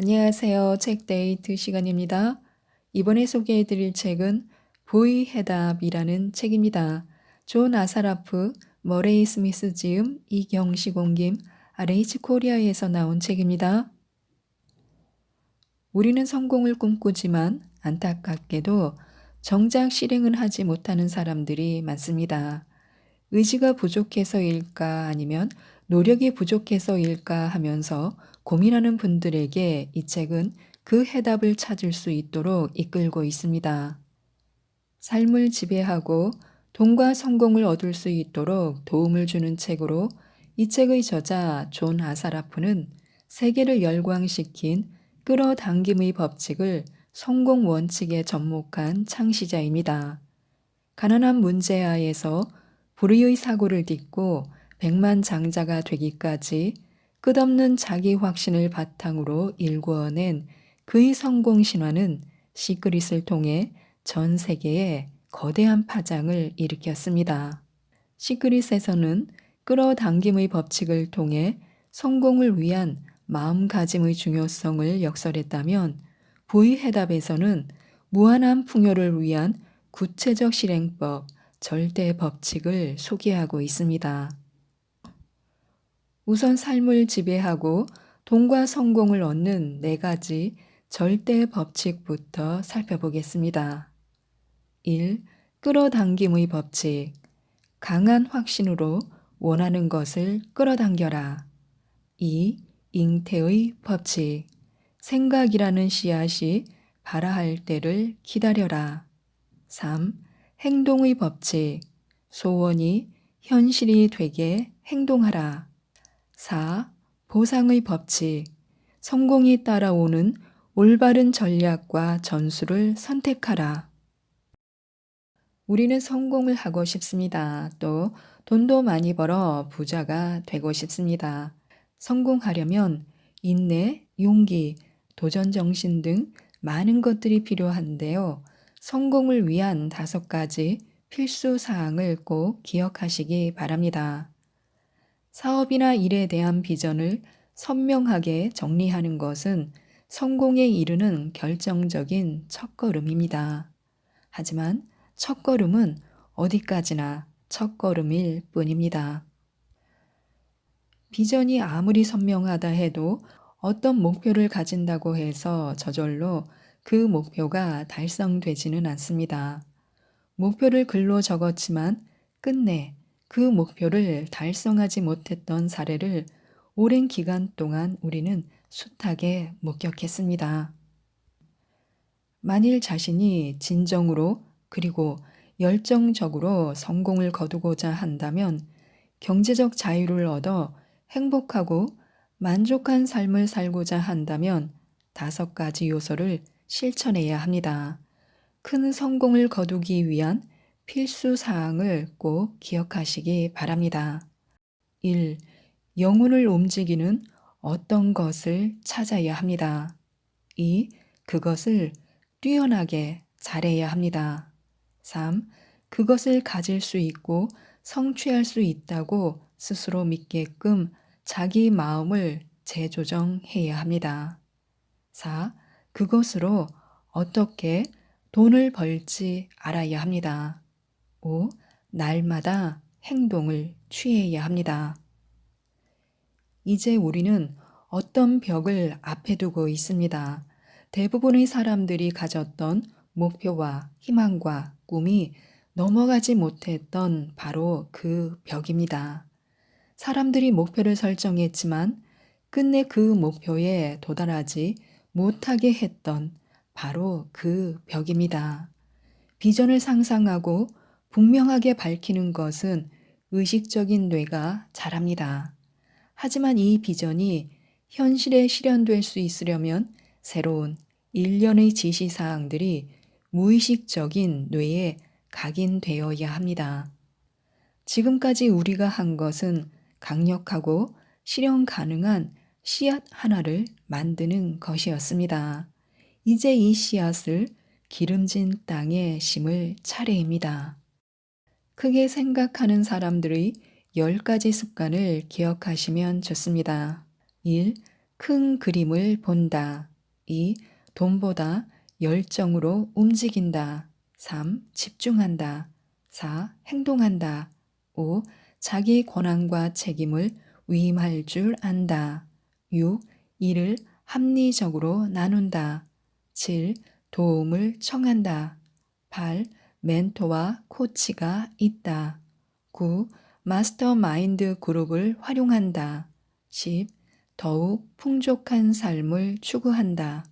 안녕하세요. 책데이트 시간입니다. 이번에 소개해 드릴 책은 보이해답이라는 책입니다. 존 아사라프, 머레이 스미스 지음, 이경식 옮김, RH 코리아에서 나온 책입니다. 우리는 성공을 꿈꾸지만 안타깝게도 정작 실행은 하지 못하는 사람들이 많습니다. 의지가 부족해서일까 아니면 노력이 부족해서일까 하면서 고민하는 분들에게 이 책은 그 해답을 찾을 수 있도록 이끌고 있습니다. 삶을 지배하고 돈과 성공을 얻을 수 있도록 도움을 주는 책으로 이 책의 저자 존 아사라프는 세계를 열광시킨 끌어당김의 법칙을 성공 원칙에 접목한 창시자입니다. 가난한 문제하에서 불의의 사고를 딛고 백만장자가 되기까지 끝없는 자기 확신을 바탕으로 일궈낸 그의 성공 신화는 시크릿을 통해 전 세계에 거대한 파장을 일으켰습니다. 시크릿에서는 끌어당김의 법칙을 통해 성공을 위한 마음가짐의 중요성을 역설했다면 부의해답에서는 무한한 풍요를 위한 구체적 실행법, 절대 법칙을 소개하고 있습니다. 우선 삶을 지배하고 돈과 성공을 얻는 4가지 절대 법칙부터 살펴보겠습니다. 1. 끌어당김의 법칙. 강한 확신으로 원하는 것을 끌어당겨라. 2. 잉태의 법칙. 생각이라는 씨앗이 발아할 때를 기다려라. 3. 행동의 법칙. 소원이 현실이 되게 행동하라. 4. 보상의 법칙. 성공이 따라오는 올바른 전략과 전술을 선택하라. 우리는 성공을 하고 싶습니다. 또 돈도 많이 벌어 부자가 되고 싶습니다. 성공하려면 인내, 용기, 도전 정신 등 많은 것들이 필요한데요. 성공을 위한 5가지 필수 사항을 꼭 기억하시기 바랍니다. 사업이나 일에 대한 비전을 선명하게 정리하는 것은 성공에 이르는 결정적인 첫걸음입니다. 하지만 첫걸음은 어디까지나 첫걸음일 뿐입니다. 비전이 아무리 선명하다 해도 어떤 목표를 가진다고 해서 저절로 그 목표가 달성되지는 않습니다. 목표를 글로 적었지만 끝내 그 목표를 달성하지 못했던 사례를 오랜 기간 동안 우리는 숱하게 목격했습니다. 만일 자신이 진정으로 그리고 열정적으로 성공을 거두고자 한다면 경제적 자유를 얻어 행복하고 만족한 삶을 살고자 한다면 5가지 요소를 실천해야 합니다. 큰 성공을 거두기 위한 필수 사항을 꼭 기억하시기 바랍니다. 1. 영혼을 움직이는 어떤 것을 찾아야 합니다. 2. 그것을 뛰어나게 잘해야 합니다. 3. 그것을 가질 수 있고 성취할 수 있다고 스스로 믿게끔 자기 마음을 재조정해야 합니다. 4. 그것으로 어떻게 돈을 벌지 알아야 합니다. 5. 날마다 행동을 취해야 합니다. 이제 우리는 어떤 벽을 앞에 두고 있습니다. 대부분의 사람들이 가졌던 목표와 희망과 꿈이 넘어가지 못했던 바로 그 벽입니다. 사람들이 목표를 설정했지만 끝내 그 목표에 도달하지 못하게 했던 바로 그 벽입니다. 비전을 상상하고 분명하게 밝히는 것은 의식적인 뇌가 잘합니다. 하지만 이 비전이 현실에 실현될 수 있으려면 새로운 일련의 지시사항들이 무의식적인 뇌에 각인되어야 합니다. 지금까지 우리가 한 것은 강력하고 실현 가능한 씨앗 하나를 만드는 것이었습니다. 이제 이 씨앗을 기름진 땅에 심을 차례입니다. 크게 생각하는 사람들의 10가지 습관을 기억하시면 좋습니다. 1. 큰 그림을 본다. 2. 돈보다 열정으로 움직인다. 3. 집중한다. 4. 행동한다. 5. 자기 권한과 책임을 위임할 줄 안다. 6. 일을 합리적으로 나눈다. 7. 도움을 청한다. 8. 멘토와 코치가 있다. 9. 마스터마인드 그룹을 활용한다. 10. 더욱 풍족한 삶을 추구한다.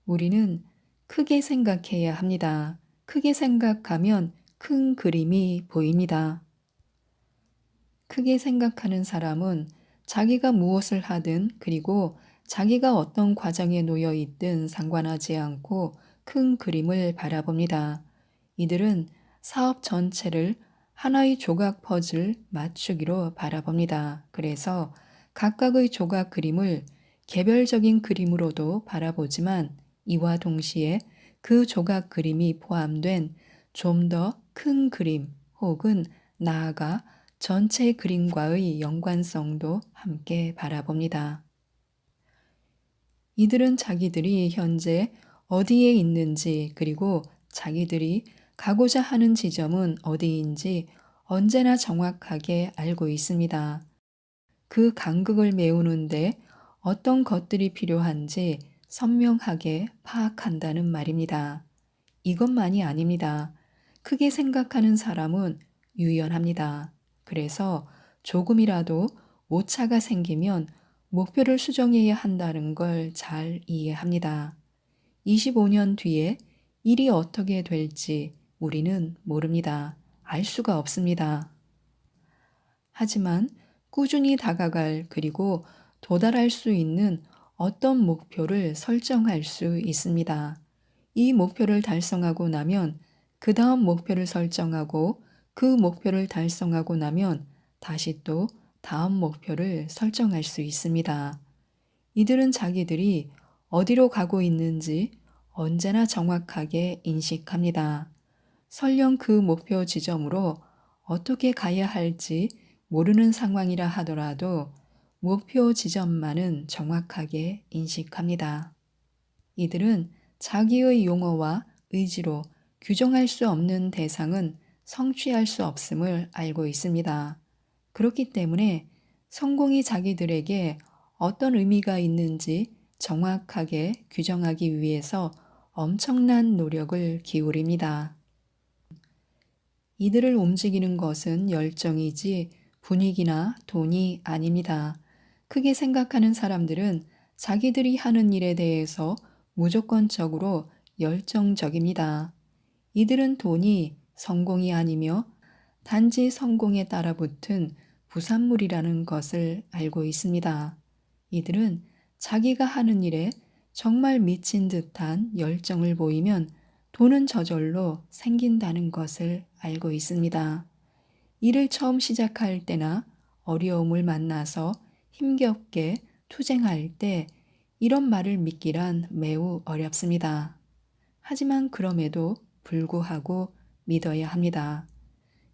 우리는 크게 생각해야 합니다. 크게 생각하면 큰 그림이 보입니다. 크게 생각하는 사람은 자기가 무엇을 하든 그리고 자기가 어떤 과정에 놓여 있든 상관하지 않고 큰 그림을 바라봅니다. 이들은 사업 전체를 하나의 조각 퍼즐 맞추기로 바라봅니다. 그래서 각각의 조각 그림을 개별적인 그림으로도 바라보지만 이와 동시에 그 조각 그림이 포함된 좀 더 큰 그림 혹은 나아가 전체 그림과의 연관성도 함께 바라봅니다. 이들은 자기들이 현재 어디에 있는지 그리고 자기들이 가고자 하는 지점은 어디인지 언제나 정확하게 알고 있습니다. 그 간극을 메우는데 어떤 것들이 필요한지 선명하게 파악한다는 말입니다. 이것만이 아닙니다. 크게 생각하는 사람은 유연합니다. 그래서 조금이라도 오차가 생기면 목표를 수정해야 한다는 걸 잘 이해합니다. 25년 뒤에 일이 어떻게 될지 우리는 모릅니다. 알 수가 없습니다. 하지만 꾸준히 다가갈 그리고 도달할 수 있는 어떤 목표를 설정할 수 있습니다. 이 목표를 달성하고 나면 그 다음 목표를 설정하고 그 목표를 달성하고 나면 다시 또 다음 목표를 설정할 수 있습니다. 이들은 자기들이 어디로 가고 있는지 언제나 정확하게 인식합니다. 설령 그 목표 지점으로 어떻게 가야 할지 모르는 상황이라 하더라도 목표 지점만은 정확하게 인식합니다. 이들은 자기의 용어와 의지로 규정할 수 없는 대상은 성취할 수 없음을 알고 있습니다. 그렇기 때문에 성공이 자기들에게 어떤 의미가 있는지 정확하게 규정하기 위해서 엄청난 노력을 기울입니다. 이들을 움직이는 것은 열정이지 분위기나 돈이 아닙니다. 크게 생각하는 사람들은 자기들이 하는 일에 대해서 무조건적으로 열정적입니다. 이들은 돈이 성공이 아니며 단지 성공에 따라 붙은 부산물이라는 것을 알고 있습니다. 이들은 자기가 하는 일에 정말 미친 듯한 열정을 보이면 돈은 저절로 생긴다는 것을 알고 있습니다. 일을 처음 시작할 때나 어려움을 만나서 힘겹게 투쟁할 때 이런 말을 믿기란 매우 어렵습니다. 하지만 그럼에도 불구하고 믿어야 합니다.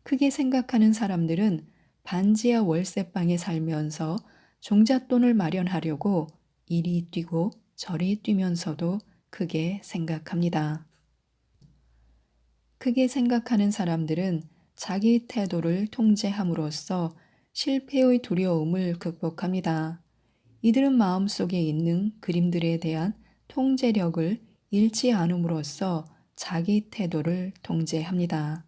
크게 생각하는 사람들은 반지하 월세방에 살면서 종잣돈을 마련하려고 이리 뛰고 저리 뛰면서도 크게 생각합니다. 크게 생각하는 사람들은 자기 태도를 통제함으로써 실패의 두려움을 극복합니다. 이들은 마음속에 있는 그림들에 대한 통제력을 잃지 않음으로써 자기 태도를 통제합니다.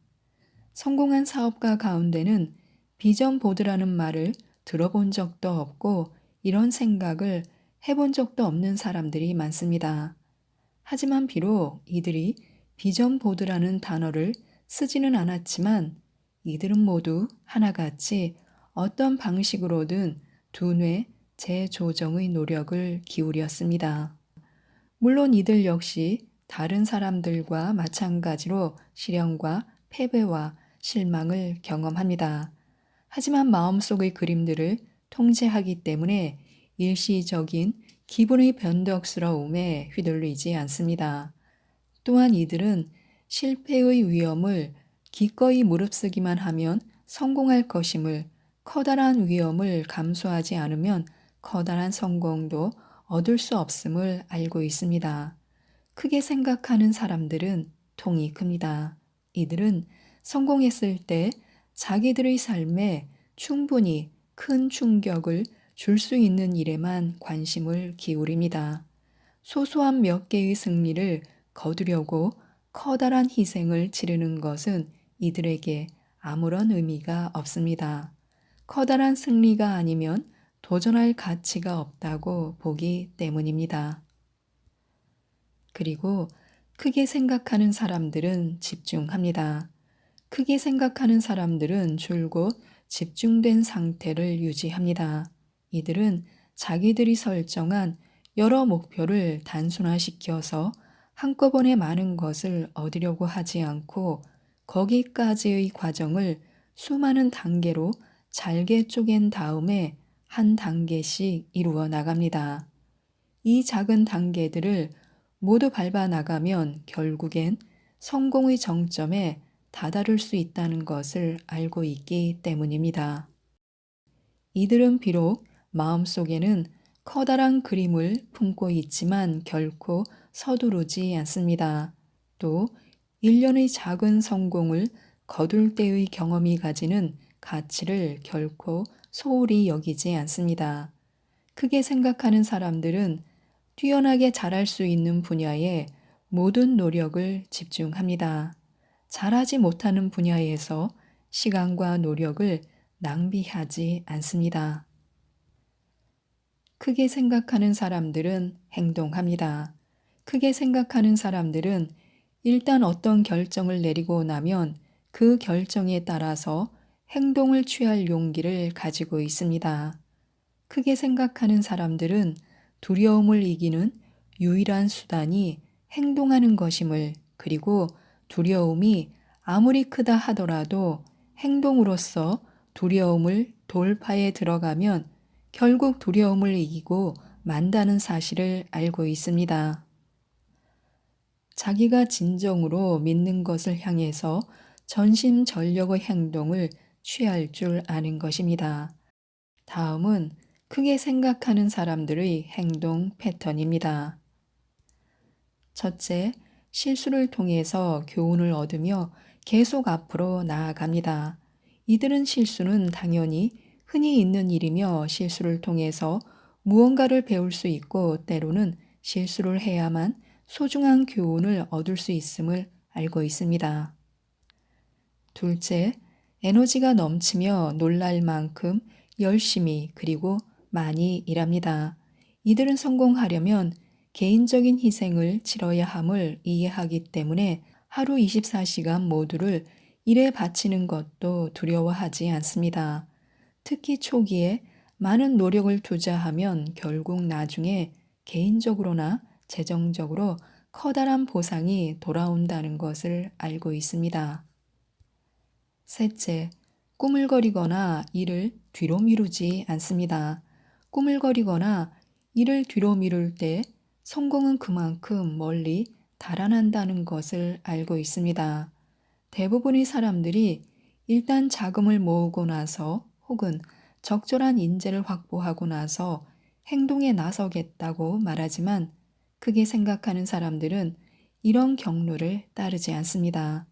성공한 사업가 가운데는 비전 보드라는 말을 들어본 적도 없고 이런 생각을 해본 적도 없는 사람들이 많습니다. 하지만 비록 이들이 비전 보드라는 단어를 쓰지는 않았지만 이들은 모두 하나같이 어떤 방식으로든 두뇌 재조정의 노력을 기울였습니다. 물론 이들 역시 다른 사람들과 마찬가지로 시련과 패배와 실망을 경험합니다. 하지만 마음속의 그림들을 통제하기 때문에 일시적인 기분의 변덕스러움에 휘둘리지 않습니다. 또한 이들은 실패의 위험을 기꺼이 무릅쓰기만 하면 성공할 것임을, 커다란 위험을 감수하지 않으면 커다란 성공도 얻을 수 없음을 알고 있습니다. 크게 생각하는 사람들은 통이 큽니다. 이들은 성공했을 때 자기들의 삶에 충분히 큰 충격을 줄 수 있는 일에만 관심을 기울입니다. 소소한 몇 개의 승리를 거두려고 커다란 희생을 치르는 것은 이들에게 아무런 의미가 없습니다. 커다란 승리가 아니면 도전할 가치가 없다고 보기 때문입니다. 그리고 크게 생각하는 사람들은 집중합니다. 크게 생각하는 사람들은 줄곧 집중된 상태를 유지합니다. 이들은 자기들이 설정한 여러 목표를 단순화시켜서 한꺼번에 많은 것을 얻으려고 하지 않고 거기까지의 과정을 수많은 단계로 잘게 쪼갠 다음에 한 단계씩 이루어 나갑니다. 이 작은 단계들을 모두 밟아 나가면 결국엔 성공의 정점에 다다를 수 있다는 것을 알고 있기 때문입니다. 이들은 비록 마음속에는 커다란 그림을 품고 있지만 결코 서두르지 않습니다. 또 일련의 작은 성공을 거둘 때의 경험이 가지는 가치를 결코 소홀히 여기지 않습니다. 크게 생각하는 사람들은 뛰어나게 잘할 수 있는 분야에 모든 노력을 집중합니다. 잘하지 못하는 분야에서 시간과 노력을 낭비하지 않습니다. 크게 생각하는 사람들은 행동합니다. 크게 생각하는 사람들은 일단 어떤 결정을 내리고 나면 그 결정에 따라서 행동을 취할 용기를 가지고 있습니다. 크게 생각하는 사람들은 두려움을 이기는 유일한 수단이 행동하는 것임을, 그리고 두려움이 아무리 크다 하더라도 행동으로써 두려움을 돌파해 들어가면 결국 두려움을 이기고 만다는 사실을 알고 있습니다. 자기가 진정으로 믿는 것을 향해서 전심전력의 행동을 취할 줄 아는 것입니다. 다음은 크게 생각하는 사람들의 행동 패턴입니다. 첫째, 실수를 통해서 교훈을 얻으며 계속 앞으로 나아갑니다. 이들은 실수는 당연히 흔히 있는 일이며 실수를 통해서 무언가를 배울 수 있고 때로는 실수를 해야만 소중한 교훈을 얻을 수 있음을 알고 있습니다. 둘째, 에너지가 넘치며 놀랄 만큼 열심히 그리고 많이 일합니다. 이들은 성공하려면 개인적인 희생을 치러야 함을 이해하기 때문에 하루 24시간 모두를 일에 바치는 것도 두려워하지 않습니다. 특히 초기에 많은 노력을 투자하면 결국 나중에 개인적으로나 재정적으로 커다란 보상이 돌아온다는 것을 알고 있습니다. 셋째, 꾸물거리거나 일을 뒤로 미루지 않습니다. 꾸물거리거나 일을 뒤로 미룰 때 성공은 그만큼 멀리 달아난다는 것을 알고 있습니다. 대부분의 사람들이 일단 자금을 모으고 나서 혹은 적절한 인재를 확보하고 나서 행동에 나서겠다고 말하지만 크게 생각하는 사람들은 이런 경로를 따르지 않습니다.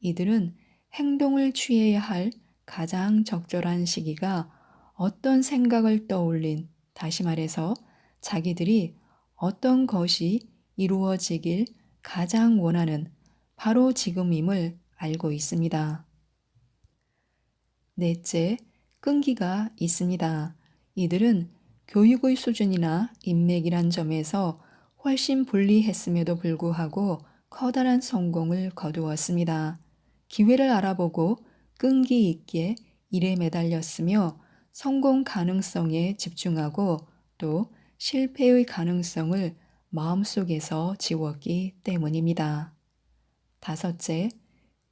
이들은 행동을 취해야 할 가장 적절한 시기가 어떤 생각을 떠올린, 다시 말해서 자기들이 어떤 것이 이루어지길 가장 원하는 바로 지금임을 알고 있습니다. 넷째, 끈기가 있습니다. 이들은 교육의 수준이나 인맥이란 점에서 훨씬 불리했음에도 불구하고 커다란 성공을 거두었습니다. 기회를 알아보고 끈기 있게 일에 매달렸으며 성공 가능성에 집중하고 또 실패의 가능성을 마음속에서 지웠기 때문입니다. 다섯째,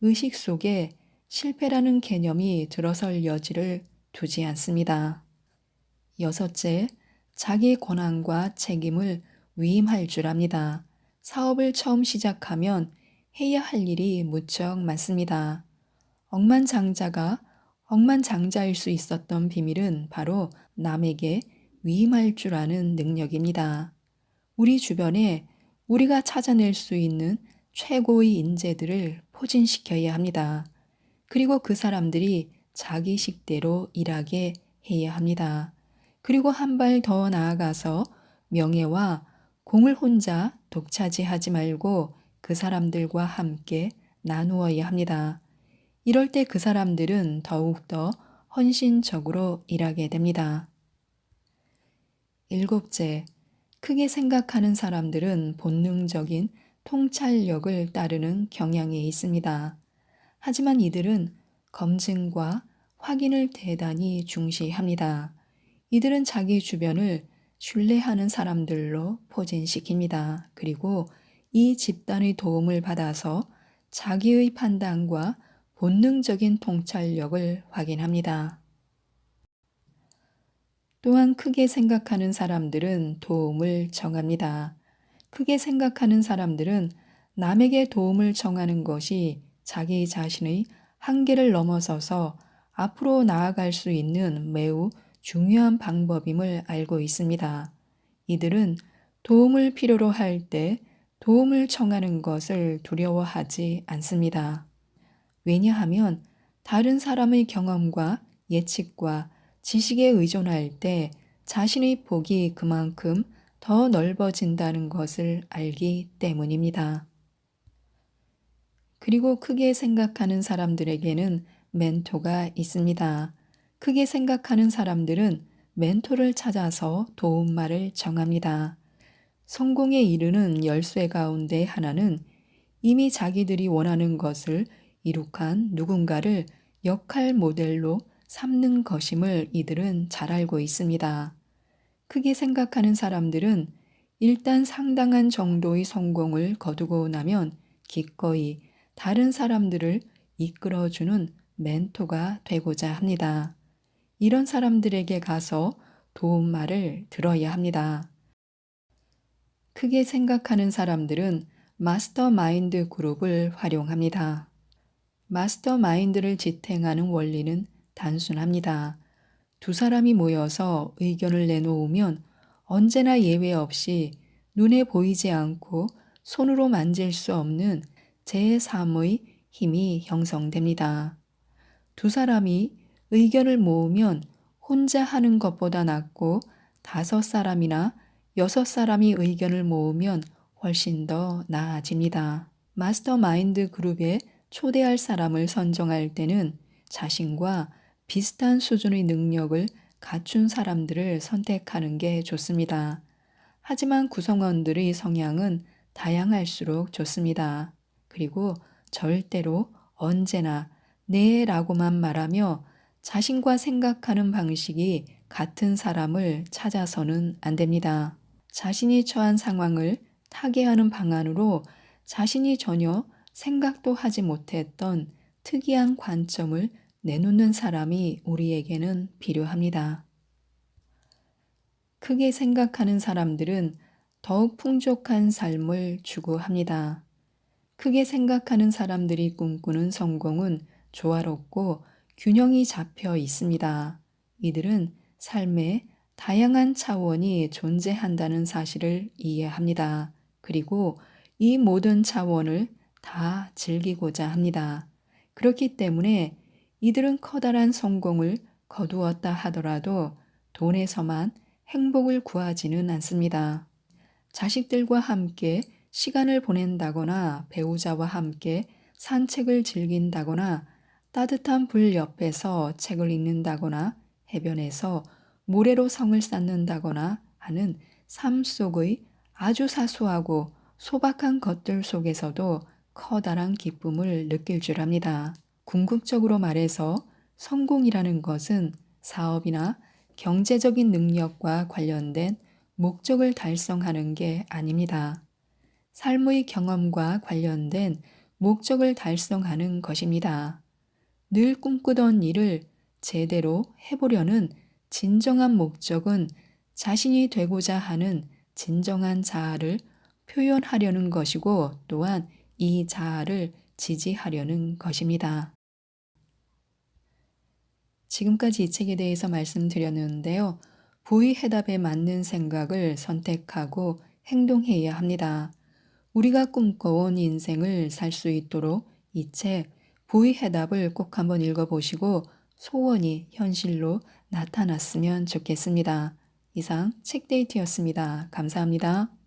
의식 속에 실패라는 개념이 들어설 여지를 두지 않습니다. 여섯째, 자기 권한과 책임을 위임할 줄 압니다. 사업을 처음 시작하면 해야 할 일이 무척 많습니다. 억만장자가 억만장자일 수 있었던 비밀은 바로 남에게 위임할 줄 아는 능력입니다. 우리 주변에 우리가 찾아낼 수 있는 최고의 인재들을 포진시켜야 합니다. 그리고 그 사람들이 자기 식대로 일하게 해야 합니다. 그리고 한 발 더 나아가서 명예와 공을 혼자 독차지하지 말고 그 사람들과 함께 나누어야 합니다. 이럴 때 그 사람들은 더욱더 헌신적으로 일하게 됩니다. 일곱째, 크게 생각하는 사람들은 본능적인 통찰력을 따르는 경향이 있습니다. 하지만 이들은 검증과 확인을 대단히 중시합니다. 이들은 자기 주변을 신뢰하는 사람들로 포진시킵니다. 그리고 이 집단의 도움을 받아서 자기의 판단과 본능적인 통찰력을 확인합니다. 또한 크게 생각하는 사람들은 도움을 정합니다. 크게 생각하는 사람들은 남에게 도움을 청하는 것이 자기 자신의 한계를 넘어서서 앞으로 나아갈 수 있는 매우 중요한 방법임을 알고 있습니다. 이들은 도움을 필요로 할 때 도움을 청하는 것을 두려워하지 않습니다. 왜냐하면 다른 사람의 경험과 예측과 지식에 의존할 때 자신의 폭이 그만큼 더 넓어진다는 것을 알기 때문입니다. 그리고 크게 생각하는 사람들에게는 멘토가 있습니다. 크게 생각하는 사람들은 멘토를 찾아서 도움말을 정합니다. 성공에 이르는 열쇠 가운데 하나는 이미 자기들이 원하는 것을 이룩한 누군가를 역할 모델로 삼는 것임을 이들은 잘 알고 있습니다. 크게 생각하는 사람들은 일단 상당한 정도의 성공을 거두고 나면 기꺼이 다른 사람들을 이끌어주는 멘토가 되고자 합니다. 이런 사람들에게 가서 도움말을 들어야 합니다. 크게 생각하는 사람들은 마스터마인드 그룹을 활용합니다. 마스터마인드를 지탱하는 원리는 단순합니다. 두 사람이 모여서 의견을 내놓으면 언제나 예외 없이 눈에 보이지 않고 손으로 만질 수 없는 제3의 힘이 형성됩니다. 두 사람이 의견을 모으면 혼자 하는 것보다 낫고 5사람이나 6사람이 의견을 모으면 훨씬 더 나아집니다. 마스터마인드 그룹에 초대할 사람을 선정할 때는 자신과 비슷한 수준의 능력을 갖춘 사람들을 선택하는 게 좋습니다. 하지만 구성원들의 성향은 다양할수록 좋습니다. 그리고 절대로 언제나 네라고만 말하며 자신과 생각하는 방식이 같은 사람을 찾아서는 안 됩니다. 자신이 처한 상황을 타개하는 방안으로 자신이 전혀 생각도 하지 못했던 특이한 관점을 내놓는 사람이 우리에게는 필요합니다. 크게 생각하는 사람들은 더욱 풍족한 삶을 추구합니다. 크게 생각하는 사람들이 꿈꾸는 성공은 조화롭고 균형이 잡혀 있습니다. 이들은 삶의 다양한 차원이 존재한다는 사실을 이해합니다. 그리고 이 모든 차원을 다 즐기고자 합니다. 그렇기 때문에 이들은 커다란 성공을 거두었다 하더라도 돈에서만 행복을 구하지는 않습니다. 자식들과 함께 시간을 보낸다거나 배우자와 함께 산책을 즐긴다거나 따뜻한 불 옆에서 책을 읽는다거나 해변에서 모래로 성을 쌓는다거나 하는 삶 속의 아주 사소하고 소박한 것들 속에서도 커다란 기쁨을 느낄 줄 압니다. 궁극적으로 말해서 성공이라는 것은 사업이나 경제적인 능력과 관련된 목적을 달성하는 게 아닙니다. 삶의 경험과 관련된 목적을 달성하는 것입니다. 늘 꿈꾸던 일을 제대로 해보려는 진정한 목적은 자신이 되고자 하는 진정한 자아를 표현하려는 것이고 또한 이 자아를 지지하려는 것입니다. 지금까지 이 책에 대해서 말씀드렸는데요. 부의 해답에 맞는 생각을 선택하고 행동해야 합니다. 우리가 꿈꿔온 인생을 살 수 있도록 이 책 부의해답을 꼭 한번 읽어보시고 소원이 현실로 나타났으면 좋겠습니다. 이상 책데이트였습니다. 감사합니다.